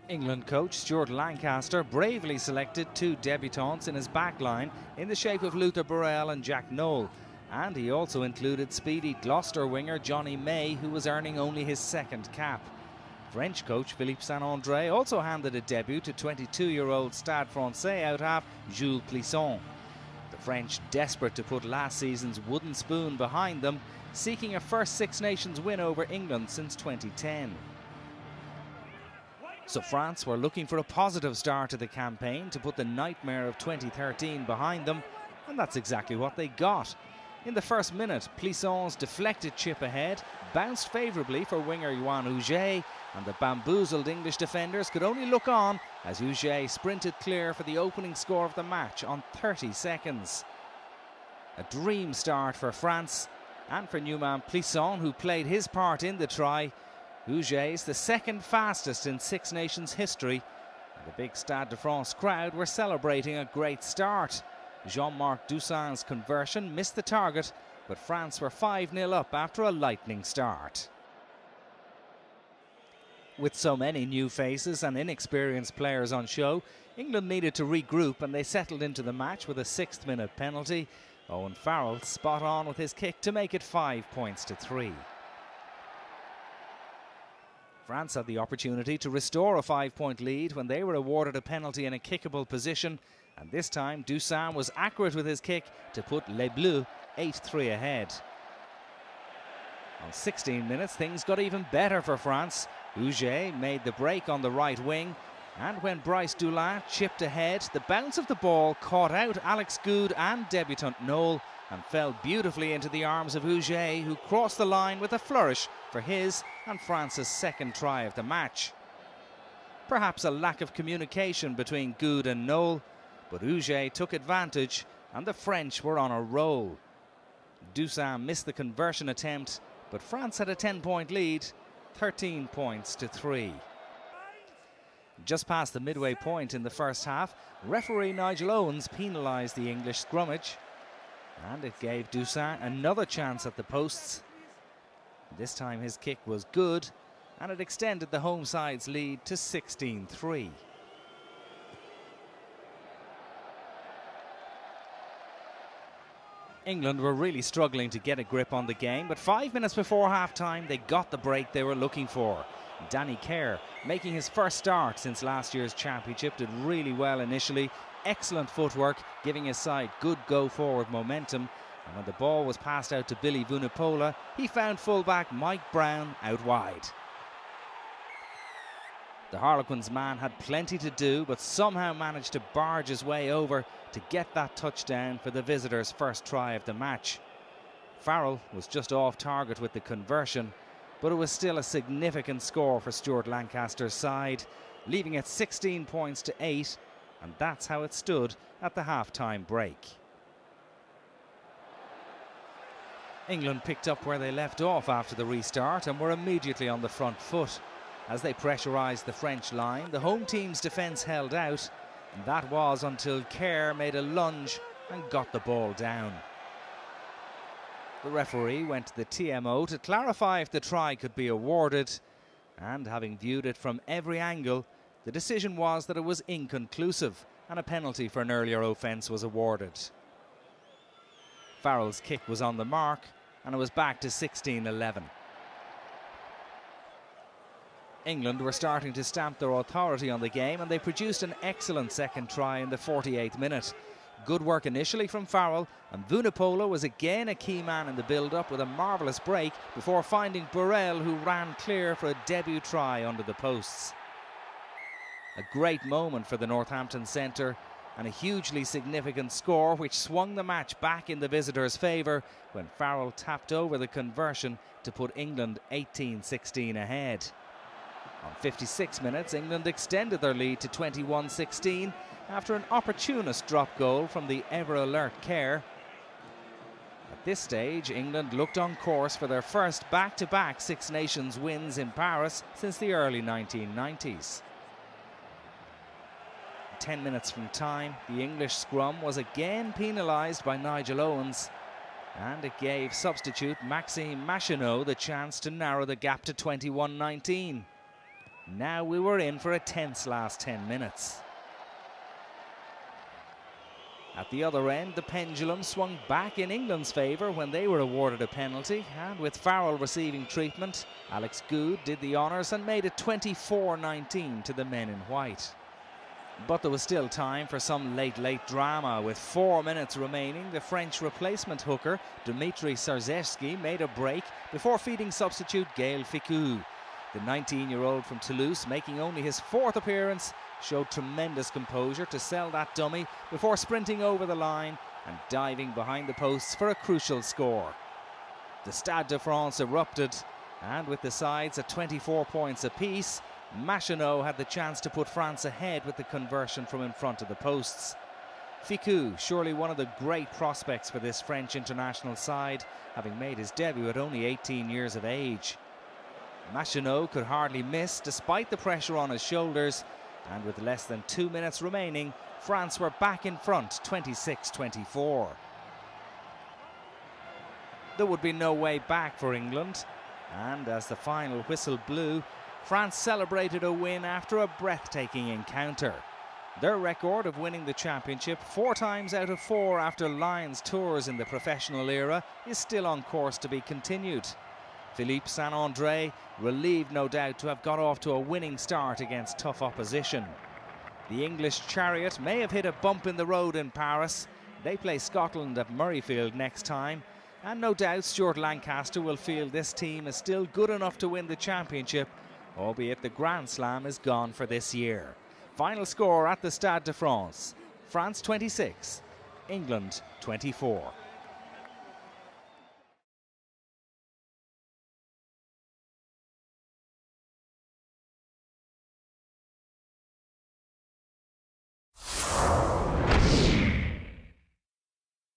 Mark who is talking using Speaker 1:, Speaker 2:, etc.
Speaker 1: England coach Stuart Lancaster bravely selected two debutants in his backline in the shape of Luther Burrell and Jack Nowell, and he also included speedy Gloucester winger Johnny May, who was earning only his second cap. French coach Philippe Saint-André also handed a debut to 22-year-old Stade Francais out-half Jules Plisson. The French, desperate to put last season's wooden spoon behind them, seeking a first Six Nations win over England since 2010. So France were looking for a positive start to the campaign to put the nightmare of 2013 behind them, and that's exactly what they got. In the first minute, Plisson's deflected chip ahead bounced favourably for winger Yoann Huget, and the bamboozled English defenders could only look on as Huget sprinted clear for the opening score of the match on 30 seconds. A dream start for France, and for Newman Plisson, who played his part in the try. Huget is the second fastest in Six Nations history, and the big Stade de France crowd were celebrating a great start. Jean-Marc Doussain's conversion missed the target, but France were 5-0 up after a lightning start. With so many new faces and inexperienced players on show, England needed to regroup, and they settled into the match with a 6th-minute penalty. Owen Farrell spot on with his kick to make it 5 points to 3. France had the opportunity to restore a 5-point lead when they were awarded a penalty in a kickable position, and this time Doussain was accurate with his kick to put Les Bleus 8-3 ahead. On 16 minutes, things got even better for France. Huget made the break on the right wing, and when Bryce Dulin chipped ahead, the bounce of the ball caught out Alex Goode and debutant Nowell and fell beautifully into the arms of Huget, who crossed the line with a flourish for his and France's second try of the match. Perhaps a lack of communication between Goode and Nowell, but Huget took advantage and the French were on a roll. Doussain missed the conversion attempt, but France had a 10-point lead, 13 points to 3. Just past the midway point in the first half, referee Nigel Owens penalised the English scrummage, and it gave Doussain another chance at the posts. This time his kick was good, and it extended the home side's lead to 16-3. England were really struggling to get a grip on the game, but 5 minutes before half-time they got the break they were looking for. Danny Kerr, making his first start since last year's championship, did really well initially. Excellent footwork, giving his side good go-forward momentum. And when the ball was passed out to Billy Vunipola, he found fullback Mike Brown out wide. The Harlequins man had plenty to do, but somehow managed to barge his way over to get that touchdown for the visitors' first try of the match. Farrell was just off target with the conversion, but it was still a significant score for Stuart Lancaster's side, leaving it 16 points to 8, and that's how it stood at the half-time break. England picked up where they left off after the restart and were immediately on the front foot. As they pressurised the French line, the home team's defence held out, and that was until Kerr made a lunge and got the ball down. The referee went to the TMO to clarify if the try could be awarded, and having viewed it from every angle, the decision was that it was inconclusive and a penalty for an earlier offence was awarded. Farrell's kick was on the mark, and it was back to 16-11. England were starting to stamp their authority on the game, and they produced an excellent second try in the 48th minute. Good work initially from Farrell, and Vunipola was again a key man in the build-up with a marvellous break before finding Burrell, who ran clear for a debut try under the posts. A great moment for the Northampton centre, and a hugely significant score which swung the match back in the visitors' favour when Farrell tapped over the conversion to put England 18-16 ahead. On 56 minutes, England extended their lead to 21-16 after an opportunist drop goal from the ever-alert Kerr. At this stage, England looked on course for their first back-to-back Six Nations wins in Paris since the early 1990s. 10 minutes from time, the English scrum was again penalised by Nigel Owens, and it gave substitute Maxime Machineau the chance to narrow the gap to 21-19. Now we were in for a tense last 10 minutes. At the other end, the pendulum swung back in England's favour when they were awarded a penalty, and with Farrell receiving treatment, Alex Goode did the honours and made it 24-19 to the men in white. But there was still time for some late drama. With 4 minutes remaining, the French replacement hooker, Dimitri Czarszewski, made a break before feeding substitute Gaël Fickou. The 19-year-old from Toulouse, making only his 4th appearance, showed tremendous composure to sell that dummy before sprinting over the line and diving behind the posts for a crucial score. The Stade de France erupted, and with the sides at 24 points apiece, Machenaud had the chance to put France ahead with the conversion from in front of the posts. Fickou, surely one of the great prospects for this French international side, having made his debut at only 18 years of age. Machenaud could hardly miss despite the pressure on his shoulders, and with less than 2 minutes remaining, France were back in front, 26-24. There would be no way back for England, and as the final whistle blew, France celebrated a win after a breathtaking encounter. Their record of winning the championship 4 times out of 4 after Lions tours in the professional era is still on course to be continued. Philippe Saint-André, relieved no doubt to have got off to a winning start against tough opposition. The English chariot may have hit a bump in the road in Paris. They play Scotland at Murrayfield next time, and no doubt Stuart Lancaster will feel this team is still good enough to win the championship, albeit the Grand Slam is gone for this year. Final score at the Stade de France: France 26, England 24.